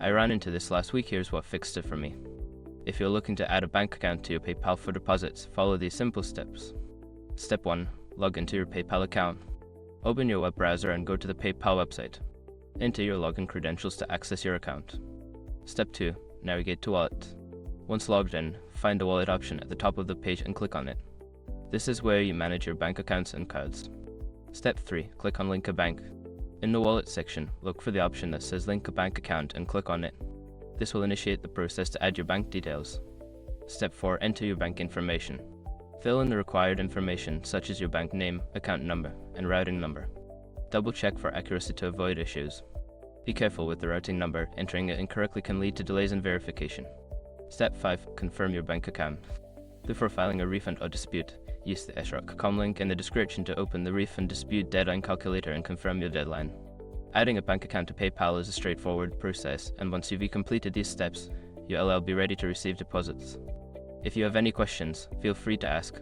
I ran into this last week. Here's what fixed it for me. If you're looking to add a bank account to your PayPal for deposits, follow these simple steps. Step 1. Log into your PayPal account. Open your web browser and go to the PayPal website. Enter your login credentials to access your account. Step 2. Navigate to Wallet. Once logged in, find the Wallet option at the top of the page and click on it. This is where you manage your bank accounts and cards. Step 3. Click on Link a Bank. In the Wallet section, look for the option that says Link a Bank Account and click on it. This will initiate the process to add your bank details. Step 4. Enter your bank information. Fill in the required information such as your bank name, account number, and routing number. Double check for accuracy to avoid issues. Be careful with the routing number. Entering it incorrectly can lead to delays in verification. Step 5. Confirm your bank account. Before filing a refund or dispute, use the sroc.com link in the description to open the refund dispute deadline calculator and confirm your deadline. Adding a bank account to PayPal is a straightforward process, and once you've completed these steps, you'll be ready to receive deposits. If you have any questions, feel free to ask.